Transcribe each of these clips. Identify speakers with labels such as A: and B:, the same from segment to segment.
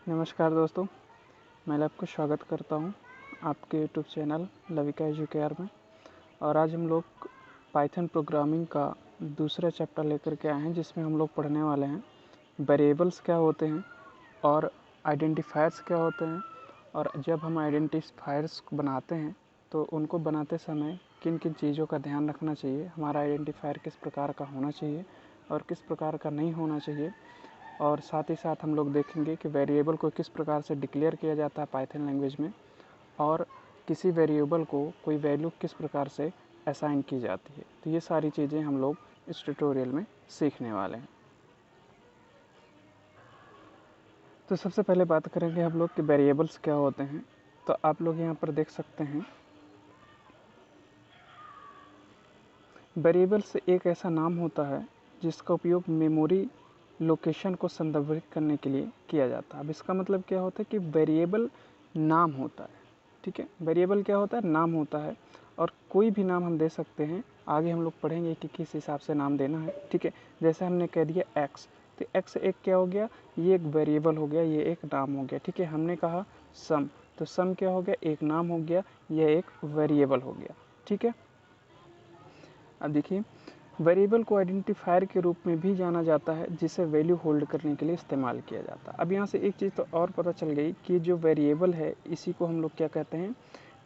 A: नमस्कार दोस्तों, मैं आपका स्वागत करता हूं आपके यूट्यूब चैनल लविका एजुकेयर में। और आज हम लोग पाइथन प्रोग्रामिंग का दूसरा चैप्टर लेकर के आए हैं, जिसमें हम लोग पढ़ने वाले हैं वेरिएबल्स क्या होते हैं और आइडेंटिफायर्स क्या होते हैं। और जब हम आइडेंटिफायर्स बनाते हैं तो उनको बनाते समय किन किन चीज़ों का ध्यान रखना चाहिए, हमारा आइडेंटिफायर किस प्रकार का होना चाहिए और किस प्रकार का नहीं होना चाहिए। और साथ ही साथ हम लोग देखेंगे कि वेरिएबल को किस प्रकार से डिक्लेयर किया जाता है पाइथन लैंग्वेज में, और किसी वेरिएबल को कोई वैल्यू किस प्रकार से असाइन की जाती है। तो ये सारी चीज़ें हम लोग इस ट्यूटोरियल में सीखने वाले हैं। तो सबसे पहले बात करेंगे हम लोग कि वेरिएबल्स क्या होते हैं। तो आप लोग यहाँ पर देख सकते हैं, वेरिएबल्स एक ऐसा नाम होता है जिसका उपयोग मेमोरी लोकेशन को संदर्भित करने के लिए किया जाता है। अब इसका मतलब क्या होता है कि वेरिएबल नाम होता है। ठीक है, वेरिएबल क्या होता है? नाम होता है। और कोई भी नाम हम दे सकते हैं। आगे हम लोग पढ़ेंगे कि किस हिसाब से नाम देना है। ठीक है, जैसे हमने कह दिया एक्स, तो एक्स एक क्या हो गया? ये एक वेरिएबल हो गया, ये एक नाम हो गया। ठीक है, हमने कहा सम, तो सम क्या हो गया? एक नाम हो गया, यह एक वेरिएबल हो गया। ठीक है, अब देखिए, वेरिएबल को आइडेंटिफायर के रूप में भी जाना जाता है, जिसे वैल्यू होल्ड करने के लिए इस्तेमाल किया जाता है। अब यहाँ से एक चीज़ तो और पता चल गई कि जो वेरिएबल है, इसी को हम लोग क्या कहते हैं?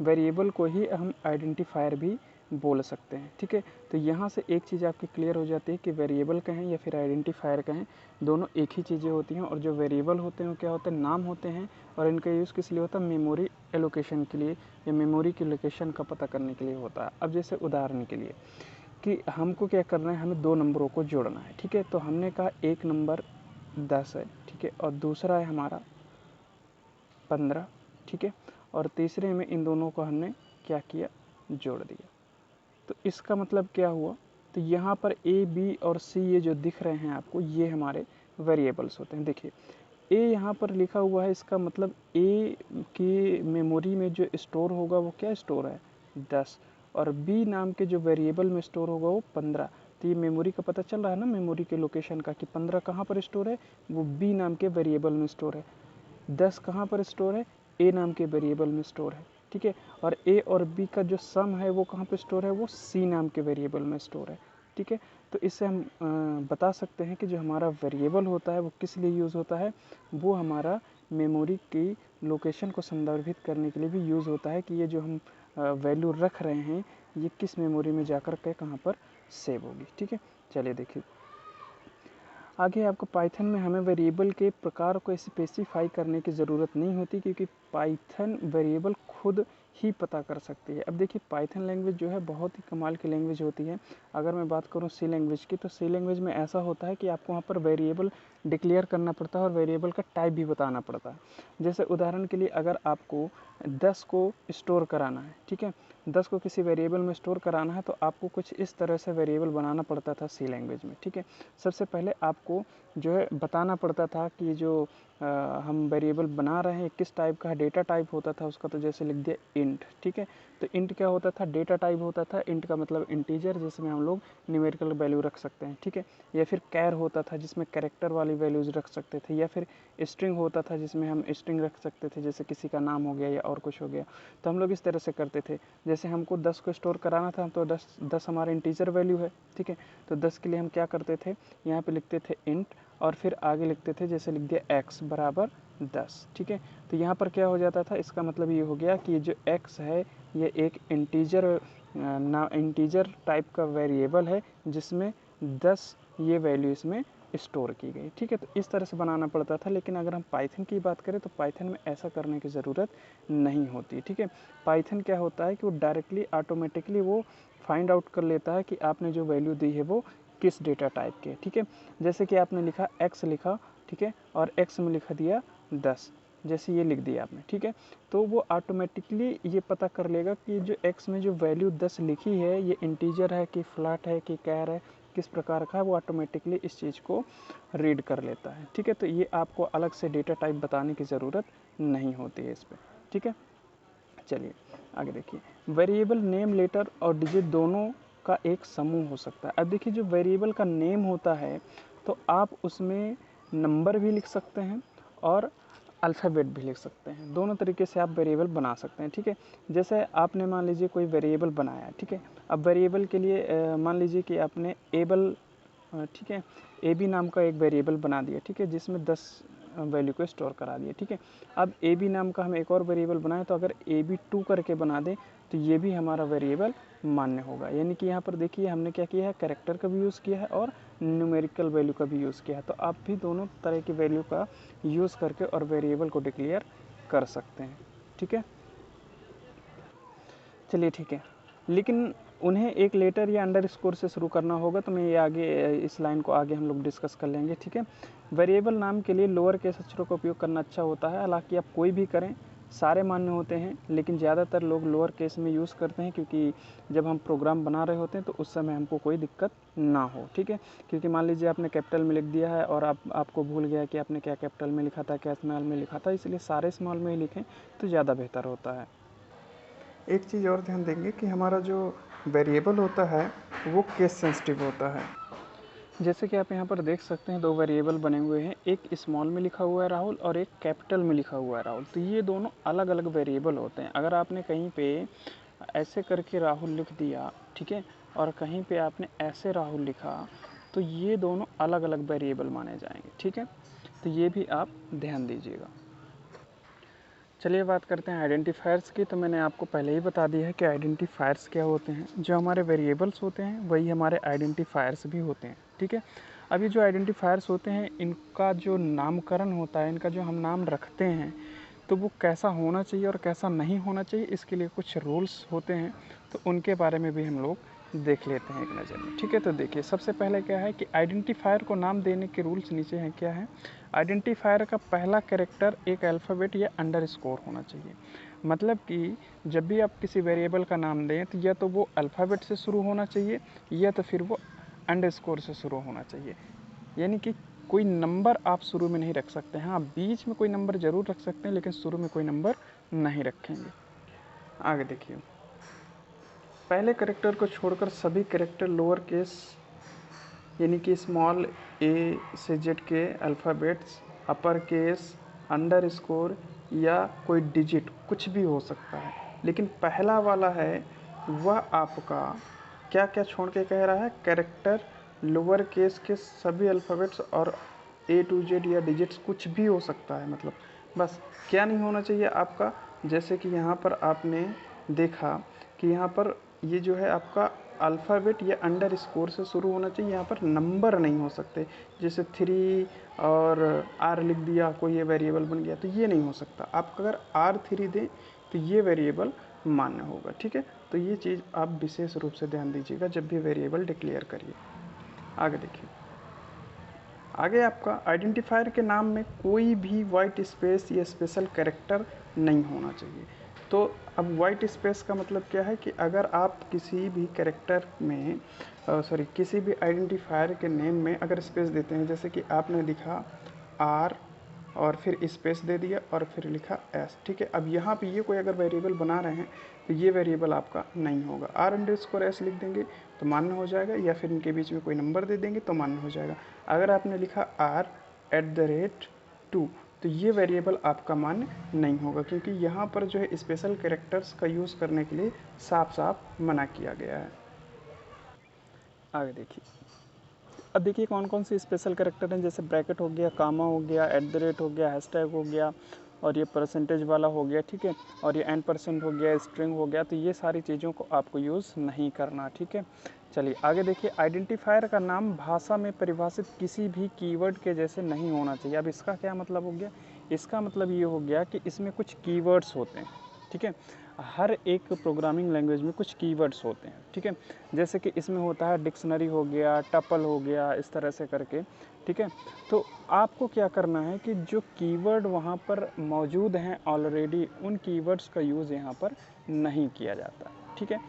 A: वेरिएबल को ही हम आइडेंटिफायर भी बोल सकते हैं। ठीक है, तो यहाँ से एक चीज़ आपकी क्लियर हो जाती है कि वेरिएबल कहें या फिर आइडेंटिफायर कहें, दोनों एक ही चीज़ें होती हैं। और जो वेरिएबल होते हैं वो क्या होते हैं? नाम होते हैं। और इनका यूज़ किस लिए होता है? मेमोरी एलोकेशन के लिए, या मेमोरी की लोकेशन का पता करने के लिए होता है। अब जैसे उदाहरण के लिए कि हमको क्या करना है, हमें दो नंबरों को जोड़ना है। ठीक है, तो हमने कहा एक नंबर 10 है, ठीक है, और दूसरा है हमारा 15। ठीक है, और तीसरे में इन दोनों को हमने क्या किया? जोड़ दिया। तो इसका मतलब क्या हुआ? तो यहाँ पर ए, बी और सी ये जो दिख रहे हैं आपको, ये हमारे वेरिएबल्स होते हैं। देखिए, ए यहाँ पर लिखा हुआ है, इसका मतलब ए की मेमोरी में जो स्टोर होगा वो क्या स्टोर है? 10। और बी नाम के जो वेरिएबल में स्टोर होगा वो 15। तो ये मेमोरी का पता चल रहा है ना, मेमोरी के लोकेशन का, कि 15 कहाँ पर स्टोर है? वो बी नाम के वेरिएबल में स्टोर है। 10 कहाँ पर स्टोर है? ए नाम के वेरिएबल में स्टोर है। ठीक है, और ए और बी का जो सम है वो कहाँ पर स्टोर है? वो सी नाम के वेरिएबल में स्टोर है। ठीक है, तो इससे हम बता सकते हैं कि जो हमारा वेरिएबल होता है वो किस लिए यूज़ होता है? वो हमारा मेमोरी की लोकेशन को संदर्भित करने के लिए भी यूज़ होता है, कि ये जो हम वैल्यू रख रहे हैं ये किस मेमोरी में जाकर के कहाँ पर सेव होगी। ठीक है, चलिए देखिए, आगे आपको पाइथन में हमें वेरिएबल के प्रकार को स्पेसिफाई करने की ज़रूरत नहीं होती, क्योंकि पाइथन वेरिएबल खुद ही पता कर सकती है। अब देखिए, पाइथन लैंग्वेज जो है बहुत ही कमाल की लैंग्वेज होती है। अगर मैं बात करूँ सी लैंग्वेज की, तो सी लैंग्वेज में ऐसा होता है कि आपको वहाँ पर वेरिएबल डिक्लेयर करना पड़ता है और वेरिएबल का टाइप भी बताना पड़ता है। जैसे उदाहरण के लिए, अगर आपको 10 को स्टोर कराना है, ठीक है, 10 को किसी वेरिएबल में स्टोर कराना है, तो आपको कुछ इस तरह से वेरिएबल बनाना पड़ता था सी लैंग्वेज में। ठीक है, सबसे पहले आपको जो है बताना पड़ता था कि जो हम वेरिएबल बना रहे हैं किस टाइप का है, डेटा टाइप होता था उसका। तो जैसे लिख दिया इंट। ठीक है, तो इंट क्या होता था? डेटा टाइप होता था। इंट का मतलब इंटीजर, जिसमें हम लोग न्यूमेरिकल वैल्यू रख सकते हैं। ठीक है, या फिर कैर होता था जिसमें कैरेक्टर वाली वैल्यूज़ रख सकते थे, या फिर स्ट्रिंग होता था जिसमें हम स्ट्रिंग रख सकते थे, जैसे किसी का नाम हो गया या और कुछ हो गया। तो हम लोग इस तरह से करते थे। जैसे हमको 10 को स्टोर कराना था, तो 10 हमारा इंटीजर वैल्यू है। ठीक है, तो 10 के लिए हम क्या करते थे? यहाँ पे लिखते थे इंट, और फिर आगे लिखते थे, जैसे लिख दिया x बराबर 10। ठीक है, तो यहाँ पर क्या हो जाता था? इसका मतलब ये हो गया कि ये जो x है ये एक इंटीजर टाइप का वेरिएबल है, जिसमें 10 ये वैल्यू इसमें स्टोर की गई। ठीक है, तो इस तरह से बनाना पड़ता था। लेकिन अगर हम पाइथन की बात करें तो पाइथन में ऐसा करने की ज़रूरत नहीं होती। ठीक है, पाइथन क्या होता है कि वो डायरेक्टली ऑटोमेटिकली वो फाइंड आउट कर लेता है कि आपने जो वैल्यू दी है वो किस डेटा टाइप के। ठीक है, जैसे कि आपने लिखा x लिखा, ठीक है, और x में लिखा दिया 10, जैसे ये लिख दिया आपने। ठीक है, तो वो ऑटोमेटिकली ये पता कर लेगा कि जो x में जो वैल्यू 10 लिखी है ये इंटीजर है कि फ्लैट है कि कैर है, किस प्रकार का है, वो ऑटोमेटिकली इस चीज़ को रीड कर लेता है। ठीक है, तो ये आपको अलग से डेटा टाइप बताने की ज़रूरत नहीं होती है इस पर। ठीक है, चलिए आगे देखिए, वेरिएबल नेम लेटर और डिजिट दोनों का एक समूह हो सकता है। अब देखिए, जो वेरिएबल का नेम होता है तो आप उसमें नंबर भी लिख सकते हैं और अल्फ़ाबेट भी लिख सकते हैं। दोनों तरीके से आप वेरिएबल बना सकते हैं, ठीक है। जैसे आपने मान लीजिए कोई वेरिएबल बनाया, ठीक है। अब वेरिएबल के लिए मान लीजिए कि आपने एबल, ठीक है, ए बी नाम का एक वेरिएबल बना दिया, ठीक है, जिसमें 10 वैल्यू को स्टोर करा दिया, ठीक है। अब ए बी नाम का हम एक और वेरिएबल बनाए, तो अगर ए बी 2 करके बना दें तो ये भी हमारा वेरिएबल मान्य होगा। यानी कि यहाँ पर देखिए हमने क्या किया है, कैरेक्टर का भी यूज़ किया है और न्यूमेरिकल वैल्यू का भी यूज़ किया है। तो आप भी दोनों तरह की वैल्यू का यूज़ करके और वेरिएबल को डिक्लेयर कर सकते हैं, ठीक है। चलिए ठीक है, लेकिन उन्हें एक लेटर या अंडरस्कोर से शुरू करना होगा। तो मैं ये आगे इस लाइन को आगे हम लोग डिस्कस कर लेंगे, ठीक है। वेरिएबल नाम के लिए लोअर केस अक्षरों का उपयोग करना अच्छा होता है। हालांकि आप कोई भी करें सारे मान्य होते हैं, लेकिन ज़्यादातर लोग लोअर केस में यूज़ करते हैं, क्योंकि जब हम प्रोग्राम बना रहे होते हैं तो उस समय हमको कोई दिक्कत ना हो, ठीक है। क्योंकि मान लीजिए आपने कैपिटल में लिख दिया है और आपको भूल गया कि आपने क्या कैपिटल में लिखा था, क्या स्मॉल में लिखा था, इसलिए सारे स्मॉल में ही लिखें तो ज़्यादा बेहतर होता है। एक चीज़ और ध्यान देंगे कि हमारा जो वेरिएबल होता है वो केस सेंसिटिव होता है। जैसे कि आप यहाँ पर देख सकते हैं, दो वेरिएबल बने हुए हैं, एक स्मॉल में लिखा हुआ है राहुल और एक कैपिटल में लिखा हुआ है राहुल। तो ये दोनों अलग अलग वेरिएबल होते हैं। अगर आपने कहीं पे ऐसे करके राहुल लिख दिया, ठीक है, और कहीं पे आपने ऐसे राहुल लिखा, तो ये दोनों अलग अलग वेरिएबल माने जाएंगे, ठीक है। तो ये भी आप ध्यान दीजिएगा। चलिए बात करते हैं आइडेंटिफायर्स की। तो मैंने आपको पहले ही बता दिया है कि आइडेंटिफायर्स क्या होते हैं। जो हमारे वेरिएबल्स होते हैं वही हमारे आइडेंटिफायर्स भी होते हैं, ठीक है। अभी जो आइडेंटिफायर्स होते हैं इनका जो नामकरण होता है, इनका जो हम नाम रखते हैं, तो वो कैसा होना चाहिए और कैसा नहीं होना चाहिए, इसके लिए कुछ रूल्स होते हैं। तो उनके बारे में भी हम लोग देख लेते हैं एक नज़र में, ठीक है। तो देखिए सबसे पहले क्या है कि आइडेंटिफायर को नाम देने के रूल्स नीचे हैं। क्या है, आइडेंटिफायर का पहला कैरेक्टर एक अल्फ़ाबेट या अंडरस्कोर होना चाहिए। मतलब कि जब भी आप किसी वेरिएबल का नाम दें तो या तो वो अल्फ़ाबेट से शुरू होना चाहिए या तो फिर वो अंडरस्कोर से शुरू होना चाहिए। यानी कि कोई नंबर आप शुरू में नहीं रख सकते। हाँ, बीच में कोई नंबर ज़रूर रख सकते हैं, लेकिन शुरू में कोई नंबर नहीं रखेंगे। आगे देखिए, पहले कैरेक्टर को छोड़कर सभी कैरेक्टर लोअर केस यानी कि स्मॉल ए से जेड के अल्फ़ाबेट्स, अपर केस, अंडरस्कोर या कोई डिजिट कुछ भी हो सकता है। लेकिन पहला वाला है वह आपका क्या क्या छोड़ के कह रहा है, कैरेक्टर लोअर केस के सभी अल्फ़ाबेट्स और ए टू जेड या डिजिट्स कुछ भी हो सकता है। मतलब बस क्या नहीं होना चाहिए आपका, जैसे कि यहाँ पर आपने देखा कि यहाँ पर ये जो है आपका अल्फ़ाबेट या अंडरस्कोर से शुरू होना चाहिए। यहाँ पर नंबर नहीं हो सकते, जैसे 3 और आर लिख दिया, कोई ये वेरिएबल बन गया, तो ये नहीं हो सकता। आप अगर R3 दें तो ये वेरिएबल मान्य होगा, ठीक है। तो ये चीज़ आप विशेष रूप से ध्यान दीजिएगा जब भी वेरिएबल डिक्लेयर करिए। आगे देखिए, आगे आपका आइडेंटिफायर के नाम में कोई भी वाइट स्पेस या स्पेशल कैरेक्टर नहीं होना चाहिए। तो अब वाइट स्पेस का मतलब क्या है कि अगर आप किसी भी कैरेक्टर में किसी भी आइडेंटिफायर के नेम में अगर स्पेस देते हैं, जैसे कि आपने लिखा R और फिर स्पेस दे दिया और फिर लिखा S, ठीक है। अब यहाँ पे ये कोई अगर वेरिएबल बना रहे हैं तो ये वेरिएबल आपका नहीं होगा। R_S लिख देंगे तो मान्य हो जाएगा, या फिर इनके बीच में कोई नंबर दे देंगे तो मान्य हो जाएगा। अगर आपने लिखा R@2 तो ये वेरिएबल आपका मान्य नहीं होगा, क्योंकि यहाँ पर जो है स्पेशल कैरेक्टर्स का यूज़ करने के लिए साफ साफ मना किया गया है। आगे देखिए, अब देखिए कौन कौन से स्पेशल कैरेक्टर हैं, जैसे ब्रैकेट हो गया, कामा हो गया, @ हो गया, हैशटैग हो गया, और ये परसेंटेज वाला हो गया, ठीक है, और ये %, हो गया, स्ट्रिंग हो गया। तो ये सारी चीज़ों को आपको यूज़ नहीं करना, ठीक है। चलिए आगे देखिए, आइडेंटिफायर का नाम भाषा में परिभाषित किसी भी कीवर्ड के जैसे नहीं होना चाहिए। अब इसका क्या मतलब हो गया, इसका मतलब ये हो गया कि इसमें कुछ कीवर्ड्स होते हैं, ठीक है। हर एक प्रोग्रामिंग लैंग्वेज में कुछ कीवर्ड्स होते हैं, ठीक है। जैसे कि इसमें होता है डिक्शनरी हो गया, टपल हो गया, इस तरह से करके, ठीक है। तो आपको क्या करना है कि जो कीवर्ड वहाँ पर मौजूद हैं ऑलरेडी, उन कीवर्ड्स का यूज़ यहाँ पर नहीं किया जाता, ठीक है।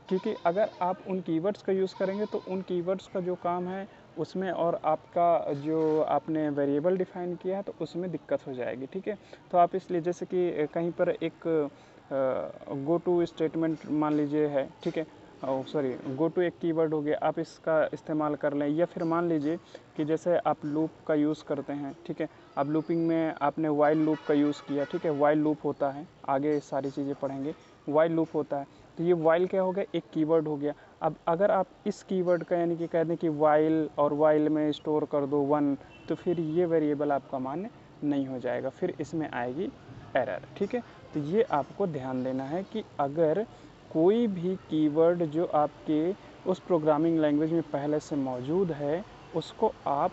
A: क्योंकि अगर आप उन कीवर्ड्स का यूज़ करेंगे तो उन कीवर्ड्स का जो काम है उसमें, और आपका जो आपने वेरिएबल डिफ़ाइन किया है तो उसमें दिक्कत हो जाएगी, ठीक है। तो आप इसलिए जैसे कि कहीं पर एक गो टू स्टेटमेंट मान लीजिए है, ठीक है, सॉरी गो टू एक कीवर्ड हो गया, आप इसका इस्तेमाल कर लें। या फिर मान लीजिए कि जैसे आप लूप का यूज़ करते हैं, ठीक है, अब लूपिंग में आपने वाइल लूप का यूज़ किया, ठीक है, वाइल लूप होता है, आगे सारी चीज़ें पढ़ेंगे, वाइल लूप होता है, तो ये वाइल क्या हो गया, एक कीवर्ड हो गया। अब अगर आप इस कीवर्ड का यानी कि कह दें कि वाइल और वाइल में स्टोर कर दो 1, तो फिर ये वेरिएबल आपका मान्य नहीं हो जाएगा, फिर इसमें आएगी एरर, ठीक है। तो ये आपको ध्यान देना है कि अगर कोई भी कीवर्ड जो आपके उस प्रोग्रामिंग लैंग्वेज में पहले से मौजूद है, उसको आप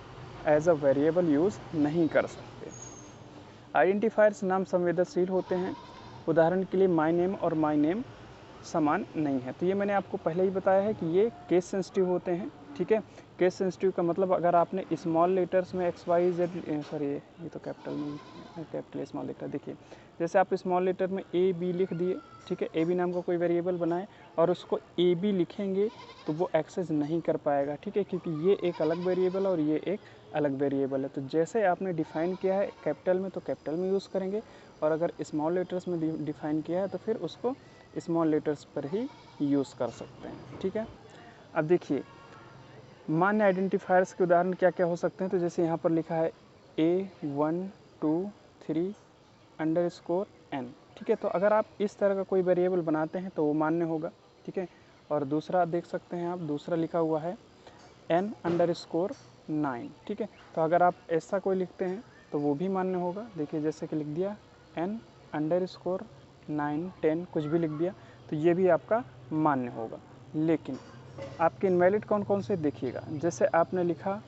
A: एज अ वेरिएबल यूज़ नहीं कर सकते। आइडेंटिफायर्स नाम संवेदनशील होते हैं, उदाहरण के लिए माय नेम और माय नेम समान नहीं है, तो ये मैंने आपको पहले ही बताया है कि ये केस सेंसिटिव होते हैं, ठीक है। केस सेंसिटिव का मतलब अगर आपने स्मॉल लेटर्स में XYZ, सॉरी ये तो कैपिटल में, कैपिटल स्मॉल लेटर, देखिए जैसे आप स्मॉल लेटर में AB लिख दिए, ठीक है, AB नाम का कोई वेरिएबल बनाए और उसको AB लिखेंगे तो वो एक्सेस नहीं कर पाएगा, ठीक है, क्योंकि ये एक अलग वेरिएबल और ये एक अलग वेरिएबल है। तो जैसे आपने डिफ़ाइन किया है कैपिटल में तो कैपिटल में यूज़ करेंगे, और अगर स्मॉल लेटर्स में डिफ़ाइन किया है तो फिर उसको स्मॉल लेटर्स पर ही यूज़ कर सकते हैं, ठीक है। अब देखिए मान्य आइडेंटिफायर्स के उदाहरण क्या क्या हो सकते हैं, तो जैसे यहाँ पर लिखा है A123_N, ठीक है, तो अगर आप इस तरह का कोई वेरिएबल बनाते हैं तो वो मान्य होगा, ठीक है। और दूसरा देख सकते हैं आप, दूसरा लिखा हुआ है N_9, ठीक है, तो अगर आप ऐसा कोई लिखते हैं तो वो भी मान्य होगा। देखिए जैसे कि लिख दिया N_9 10 कुछ भी लिख दिया तो ये भी आपका मान्य होगा। लेकिन आपके इनवैलिड कौन कौन से देखिएगा, जैसे आपने लिखा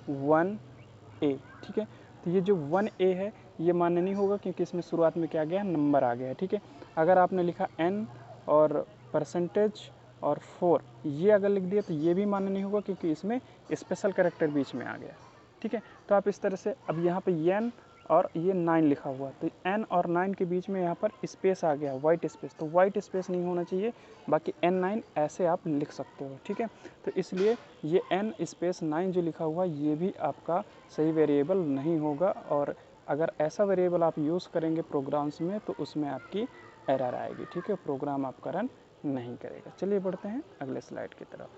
A: 1A, ठीक है, तो ये जो 1A है ये मान्य नहीं होगा क्योंकि इसमें शुरुआत में क्या आ गया, नंबर आ गया, ठीक है। अगर आपने लिखा N और परसेंटेज और 4 ये अगर लिख दिया तो ये भी मान्य नहीं होगा क्योंकि इसमें स्पेशल कैरेक्टर बीच में आ गया, ठीक है। तो आप इस तरह से, अब यहाँ पे N और ये 9 लिखा हुआ, तो N और 9 के बीच में यहाँ पर स्पेस आ गया, वाइट स्पेस, तो वाइट स्पेस नहीं होना चाहिए, बाकी N9 ऐसे आप लिख सकते हो, ठीक है। तो इसलिए ये N_9 जो लिखा हुआ ये भी आपका सही वेरिएबल नहीं होगा, और अगर ऐसा वेरिएबल आप यूज़ करेंगे प्रोग्राम्स में तो उसमें आपकी एरर आएगी, ठीक है, प्रोग्राम आपका रन नहीं करेगा। चलिए बढ़ते हैं अगले स्लाइड की तरफ।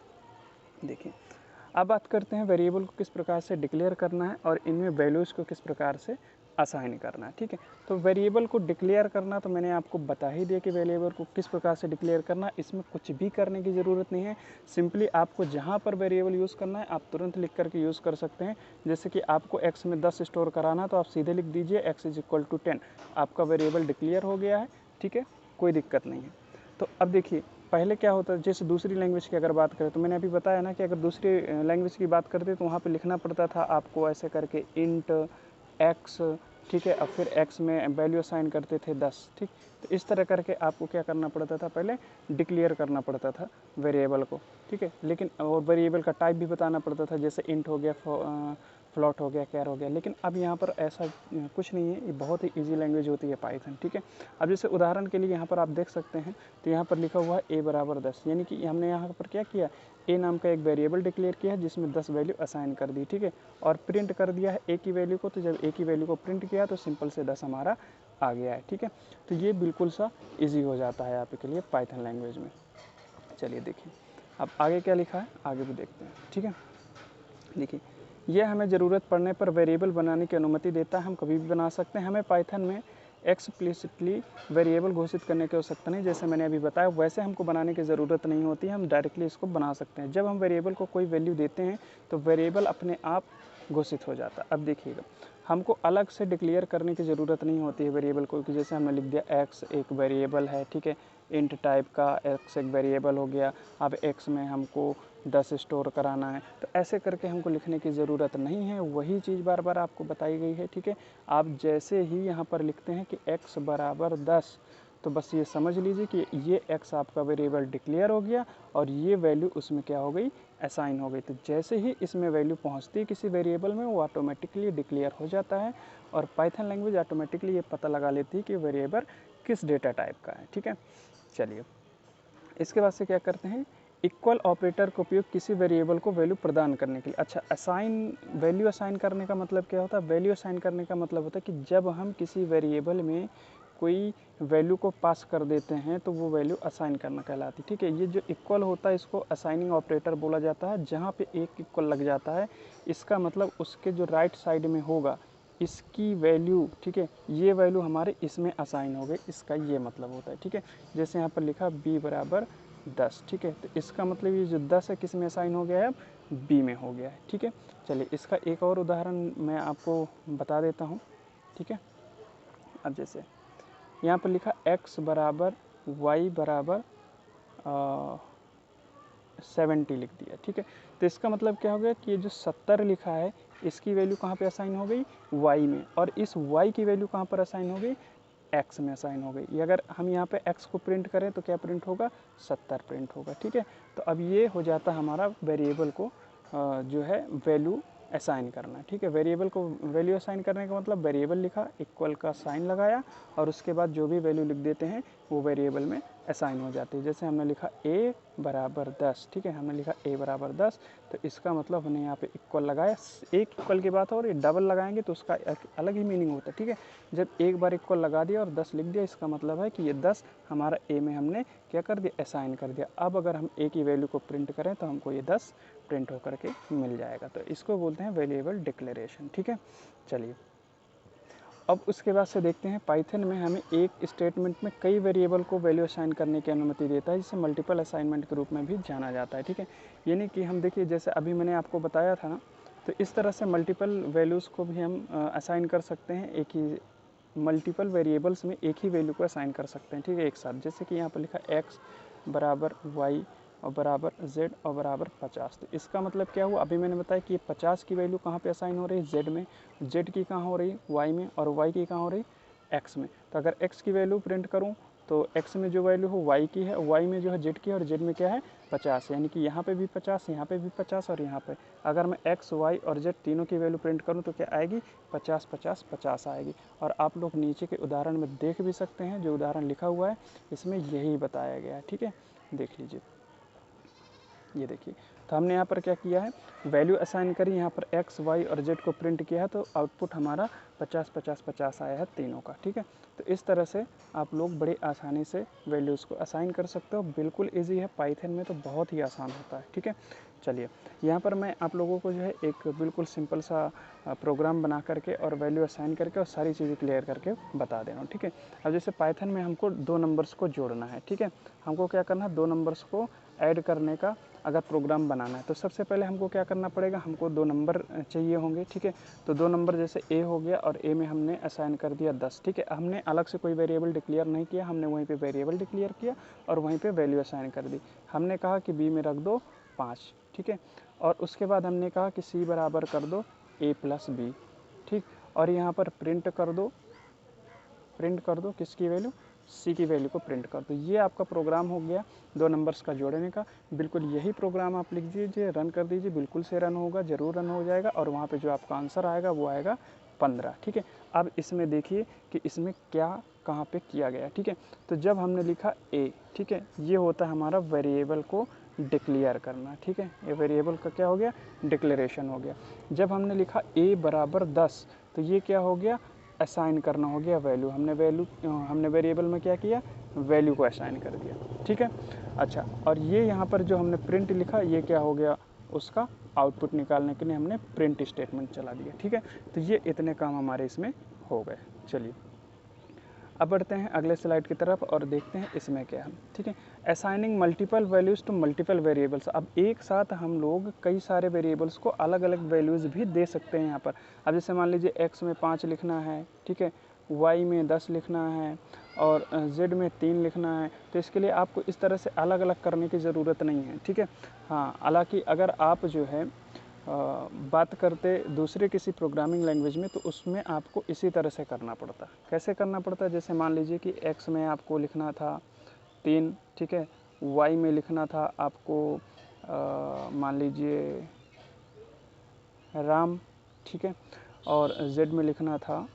A: देखिए अब बात करते हैं वेरिएबल को किस प्रकार से डिक्लेयर करना है और इनमें वैल्यूज़ को किस प्रकार से असाइन करना है, ठीक है। तो वेरिएबल को डिक्लेयर करना तो मैंने आपको बता ही दिया कि वेरिएबल को किस प्रकार से डिक्लेयर करना, इसमें कुछ भी करने की ज़रूरत नहीं है। सिंपली आपको जहाँ पर वेरिएबल यूज़ करना है आप तुरंत लिख करके यूज़ कर सकते हैं। जैसे कि आपको x में 10 स्टोर कराना तो आप सीधे लिख दीजिए x = 10, आपका वेरिएबल डिक्लेयर हो गया है, ठीक है, कोई दिक्कत नहीं है। तो अब देखिए पहले क्या होता है, जैसे दूसरी लैंग्वेज की अगर बात करें तो मैंने अभी बताया ना कि अगर दूसरी लैंग्वेज की बात करते तो वहाँ पे लिखना पड़ता था आपको ऐसे करके इंट x, ठीक है, अब फिर x में वैल्यू असाइन करते थे 10, ठीक। तो इस तरह करके आपको क्या करना पड़ता था, पहले डिक्लेयर करना पड़ता था वेरिएबल को, ठीक है। लेकिन और वेरिएबल का टाइप भी बताना पड़ता था, जैसे इंट हो गया, फ्लॉट हो गया, कैर हो गया। लेकिन अब यहाँ पर ऐसा कुछ नहीं है, ये बहुत ही ईजी लैंग्वेज होती है पाइथन, ठीक है। अब जैसे उदाहरण के लिए यहाँ पर आप देख सकते हैं तो यहाँ पर लिखा हुआ है a=10, यानी कि हमने यहाँ पर क्या किया, a नाम का एक वेरिएबल डिक्लेयर किया है जिसमें 10 वैल्यू असाइन कर दी, ठीक है, और प्रिंट कर दिया है a की वैल्यू को। तो जब a की वैल्यू को प्रिंट किया तो सिंपल से 10 हमारा आ गया है, ठीक है। तो ये बिल्कुल सा ईजी हो जाता है आपके लिए पाइथन लैंग्वेज में। चलिए देखिए अब आगे क्या लिखा है, आगे भी देखते हैं, ठीक है। देखिए यह हमें ज़रूरत पड़ने पर वेरिएबल बनाने की अनुमति देता है, हम कभी भी बना सकते हैं। हमें पाइथन में एक्सप्लिसिटली वेरिएबल घोषित करने की आवश्यकता नहीं, जैसे मैंने अभी बताया वैसे हमको बनाने की ज़रूरत नहीं होती है, हम डायरेक्टली इसको बना सकते हैं। जब हम वेरिएबल को कोई वैल्यू देते हैं तो वेरिएबल अपने आप घोषित हो जाता है। अब देखिएगा हमको अलग से डिक्लेयर करने की ज़रूरत नहीं होती है वेरिएबल को, कि जैसे हमने लिख दिया x एक वेरिएबल है, ठीक है, इंट टाइप का x एक वेरिएबल हो गया, अब x में हमको 10 स्टोर कराना है, तो ऐसे करके हमको लिखने की ज़रूरत नहीं है, वही चीज़ बार बार आपको बताई गई है, ठीक है। आप जैसे ही यहाँ पर लिखते हैं कि x = 10 तो बस ये समझ लीजिए कि ये x आपका वेरिएबल डिक्लेयर हो गया और ये वैल्यू उसमें क्या हो गई, असाइन हो गई। तो जैसे ही इसमें वैल्यू पहुंचती है किसी वेरिएबल में वो ऑटोमेटिकली डिक्लेयर हो जाता है और पाइथन लैंग्वेज ऑटोमेटिकली ये पता लगा लेती है कि वेरिएबल किस डेटा टाइप का है, ठीक है। चलिए इसके बाद से क्या करते हैं, इक्वल ऑपरेटर का उपयोग किसी वेरिएबल को वैल्यू प्रदान करने के लिए। अच्छा, असाइन वैल्यू असाइन करने का मतलब क्या होता है, वैल्यू असाइन करने का मतलब होता है कि जब हम किसी वेरिएबल में कोई वैल्यू को पास कर देते हैं तो वो वैल्यू असाइन करना कहलाती है। ठीक है, ये जो इक्वल होता है इसको असाइनिंग ऑपरेटर बोला जाता है। जहाँ पे एक इक्वल लग जाता है इसका मतलब उसके जो राइट साइड में होगा इसकी वैल्यू, ठीक है, ये वैल्यू हमारे इसमें असाइन हो गई, इसका ये मतलब होता है। ठीक है, जैसे यहाँ पर लिखा b बराबर 10। ठीक है, तो इसका मतलब ये जो 10 है किस में असाइन हो गया है, अब b में हो गया है। ठीक है, चलिए इसका एक और उदाहरण मैं आपको बता देता हूँ। ठीक है, अब जैसे यहाँ पर लिखा x बराबर y बराबर 70 लिख दिया। ठीक है, तो इसका मतलब क्या हो गया कि ये जो 70 लिखा है इसकी वैल्यू कहाँ पे असाइन हो गई, y में, और इस y की वैल्यू कहाँ पर असाइन हो गई, x में असाइन हो गई। ये अगर हम यहाँ पे x को प्रिंट करें तो क्या प्रिंट होगा, 70 प्रिंट होगा। ठीक है, तो अब ये हो जाता हमारा वेरिएबल को जो है वैल्यू असाइन करना। ठीक है, वेरिएबल को वैल्यू असाइन करने का मतलब वेरिएबल लिखा, इक्वल का साइन लगाया और उसके बाद जो भी वैल्यू लिख देते हैं वो वेरिएबल में असाइन हो जाती है। जैसे हमने लिखा a बराबर 10। ठीक है, हमने लिखा a बराबर 10, तो इसका मतलब हमने यहाँ पे इक्वल लगाया। एक इक्वल की बात हो रही है, डबल लगाएंगे तो उसका अलग ही मीनिंग होता है। ठीक है, जब एक बार इक्वल लगा दिया और 10 लिख दिया इसका मतलब है कि ये 10 हमारा a में हमने क्या कर दिया, असाइन कर दिया। अब अगर हम a की वैल्यू को प्रिंट करें तो हमको ये 10 प्रिंट होकर के मिल जाएगा। तो इसको बोलते हैं वेरिएबल डिक्लेरेशन। ठीक है, चलिए अब उसके बाद से देखते हैं पाइथन में हमें एक स्टेटमेंट में कई वेरिएबल को वैल्यू असाइन करने की अनुमति देता है, जिसे मल्टीपल असाइनमेंट के रूप में भी जाना जाता है। ठीक है, यानी कि हम देखिए जैसे अभी मैंने आपको बताया था ना, तो इस तरह से मल्टीपल वैल्यूज़ को भी हम असाइन कर सकते हैं। एक ही मल्टीपल वेरिएबल्स में एक ही वैल्यू को असाइन कर सकते हैं। ठीक है, एक साथ, जैसे कि यहाँ पर लिखा x बराबर y और बराबर z और बराबर 50। तो इसका मतलब क्या हुआ, अभी मैंने बताया कि ये 50 की वैल्यू कहाँ पे असाइन हो रही है, z में, z की कहाँ हो रही है, y में, और y की कहाँ हो रही है, x में। तो अगर x की वैल्यू प्रिंट करूँ तो x में जो वैल्यू हो y की है, y में जो है z की है, और z में क्या है 50, यानी कि यहाँ पे भी 50, यहाँ पे भी 50 और यहाँ पे। अगर मैं x, y और z तीनों की वैल्यू प्रिंट करूँ तो क्या आएगी, 50 50 50 आएगी। और आप लोग नीचे के उदाहरण में देख भी सकते हैं, जो उदाहरण लिखा हुआ है इसमें यही बताया गया है। ठीक है, देख लीजिए, ये देखिए, तो हमने यहाँ पर क्या किया है, वैल्यू असाइन करी, यहाँ पर x, y और z को प्रिंट किया है, तो आउटपुट हमारा 50 50 50 आया है तीनों का। ठीक है, तो इस तरह से आप लोग बड़ी आसानी से वैल्यूज़ को असाइन कर सकते हो। बिल्कुल इजी है, पाइथन में तो बहुत ही आसान होता है। ठीक है, चलिए यहाँ पर मैं आप लोगों को जो है एक बिल्कुल सिंपल सा प्रोग्राम बना करके और वैल्यू असाइन करके और सारी चीज़ें क्लियर करके बता दे रहा हूँ। ठीक है, अब जैसे पाइथन में हमको 2 नंबर्स को जोड़ना है। ठीक है, हमको क्या करना है, 2 नंबर्स को ऐड करने का अगर प्रोग्राम बनाना है तो सबसे पहले हमको क्या करना पड़ेगा, हमको 2 नंबर चाहिए होंगे। ठीक है, तो 2 नंबर जैसे a हो गया और a में हमने असाइन कर दिया 10। ठीक है, हमने अलग से कोई वेरिएबल डिक्लेयर नहीं किया, हमने वहीं पे वेरिएबल डिक्लेयर किया और वहीं पे वैल्यू असाइन कर दी। हमने कहा कि b में रख दो 5। ठीक है, और उसके बाद हमने कहा कि c बराबर कर दो a प्लस b। ठीक, और यहाँ पर प्रिंट कर दो किसकी वैल्यू, सी की वैल्यू को प्रिंट कर दो। ये आपका प्रोग्राम हो गया 2 नंबर्स का जोड़ने का। बिल्कुल यही प्रोग्राम आप लिख दीजिए, रन कर दीजिए, बिल्कुल से रन होगा, ज़रूर रन हो जाएगा, और वहाँ पे जो आपका आंसर आएगा वो आएगा 15। ठीक है, अब इसमें देखिए कि इसमें क्या कहाँ पे किया गया। ठीक है, तो जब हमने लिखा a, ठीक है, ये होता है हमारा वेरिएबल को डिक्लेयर करना। ठीक है, ये वेरिएबल का क्या हो गया, डिक्लेरेशन हो गया। जब हमने लिखा a बराबर 10 तो ये क्या हो गया, असाइन करना हो गया वैल्यू। हमने वेरिएबल में क्या किया, वैल्यू को असाइन कर दिया। ठीक है, अच्छा, और ये यहाँ पर जो हमने प्रिंट लिखा ये क्या हो गया, उसका आउटपुट निकालने के लिए हमने प्रिंट स्टेटमेंट चला दिया। ठीक है, तो ये इतने काम हमारे इसमें हो गए। चलिए अब बढ़ते हैं अगले स्लाइड की तरफ और देखते हैं इसमें क्या है। ठीक है, assigning multiple values to multiple variables. अब एक साथ हम लोग कई सारे वेरिएबल्स को अलग अलग वैल्यूज़ भी दे सकते हैं यहाँ पर। अब जैसे मान लीजिए x में 5 लिखना है, ठीक है, y में 10 लिखना है और z में 3 लिखना है, तो इसके लिए आपको इस तरह से अलग अलग करने की ज़रूरत नहीं है। ठीक है, हाँ, हालाँकि अगर आप जो है बात करते दूसरे किसी प्रोग्रामिंग लैंग्वेज में तो उसमें आपको इसी तरह से करना पड़ता है। कैसे करना पड़ता है, जैसे मान लीजिए कि x में आपको लिखना था 3, ठीक है, y में लिखना था आपको मान लीजिए राम, ठीक है, और z में लिखना था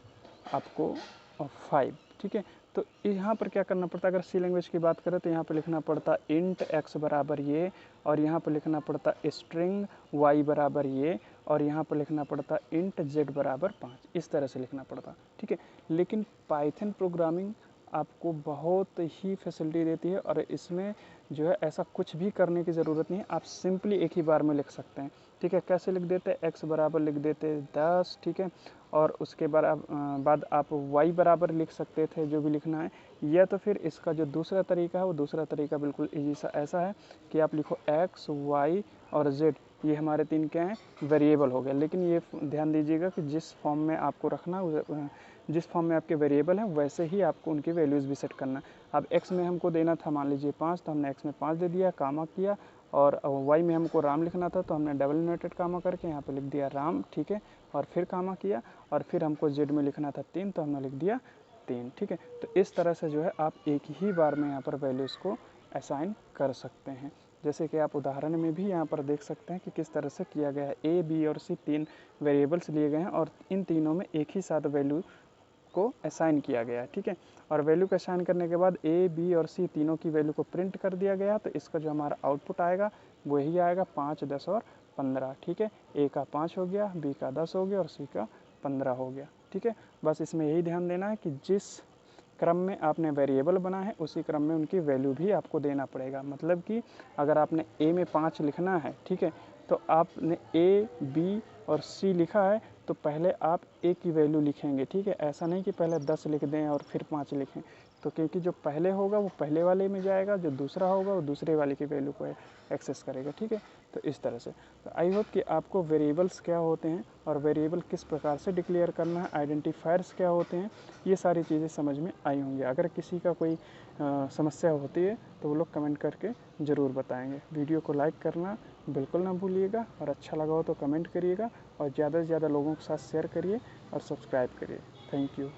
A: आपको 5। ठीक है, तो यहाँ पर क्या करना पड़ता है, अगर सी लैंग्वेज की बात करें तो यहाँ पर लिखना पड़ता इंट x बराबर ये, और यहाँ पर लिखना पड़ता स्ट्रिंग y बराबर ये, और यहाँ पर लिखना पड़ता इंट z बराबर 5। इस तरह से लिखना पड़ता। ठीक है, लेकिन पाइथन प्रोग्रामिंग आपको बहुत ही फैसिलिटी देती है और इसमें जो है ऐसा कुछ भी करने की ज़रूरत नहीं है, आप सिंपली एक ही बार में लिख सकते हैं। ठीक है, कैसे लिख देते हैं, x बराबर लिख देते 10, ठीक है, और उसके बाद आप y बराबर लिख सकते थे जो भी लिखना है, या तो फिर इसका जो दूसरा तरीका है वो दूसरा तरीका बिल्कुल ईजी सा ऐसा है कि आप लिखो x, y और z, ये हमारे तीन क्या हैं, वेरिएबल हो गए। लेकिन ये ध्यान दीजिएगा कि जिस फॉर्म में आपको रखना, जिस फॉर्म में आपके वेरिएबल हैं वैसे ही आपको उनकी वैल्यूज़ भी सेट करना है। अब x में हमको देना था मान लीजिए 5, तो हमने x में 5 दे दिया, कामा किया, और y में हमको राम लिखना था तो हमने डबल इन्वर्टेड कामा करके यहाँ पे लिख दिया राम, ठीक है, और फिर कामा किया, और फिर हमको z में लिखना था 3 तो हमने लिख दिया 3, ठीक है। तो इस तरह से जो है आप एक ही बार में यहाँ पर वैल्यूज़ को असाइन कर सकते हैं। जैसे कि आप उदाहरण में भी यहाँ पर देख सकते हैं कि किस तरह से किया गया है। a, b और c तीन वेरिएबल्स लिए गए हैं और इन तीनों में एक ही साथ वैल्यू को असाइन किया गया है, ठीक है। और वैल्यू को असाइन करने के बाद a, b और c तीनों की वैल्यू को प्रिंट कर दिया गया, तो इसका जो हमारा आउटपुट आएगा वही आएगा 5, 10 और 15, ठीक है। a का 5 हो गया, b का 10 हो गया और c का 15 हो गया, ठीक है। बस इसमें यही ध्यान देना है कि जिस क्रम में आपने वेरिएबल बना है उसी क्रम में उनकी वैल्यू भी आपको देना पड़ेगा। मतलब कि अगर आपने a में 5 लिखना है, ठीक है, तो आपने a, b और c लिखा है तो पहले आप a की वैल्यू लिखेंगे, ठीक है। ऐसा नहीं कि पहले 10 लिख दें और फिर 5 लिखें, तो क्योंकि जो पहले होगा वो पहले वाले में जाएगा, जो दूसरा होगा वो दूसरे वाले की वैल्यू को एक्सेस करेगा, ठीक है। तो इस तरह से तो आई होप कि आपको वेरिएबल्स क्या होते हैं और वेरिएबल किस प्रकार से डिक्लेयर करना है, आइडेंटिफायर्स क्या होते हैं, ये सारी चीज़ें समझ में आई होंगी। अगर किसी का कोई समस्या होती है तो वो लोग कमेंट करके ज़रूर बताएंगे। वीडियो को लाइक करना बिल्कुल ना भूलिएगा और अच्छा लगा हो तो कमेंट करिएगा और ज़्यादा से ज़्यादा लोगों के साथ शेयर करिए और सब्सक्राइब करिए। Thank you.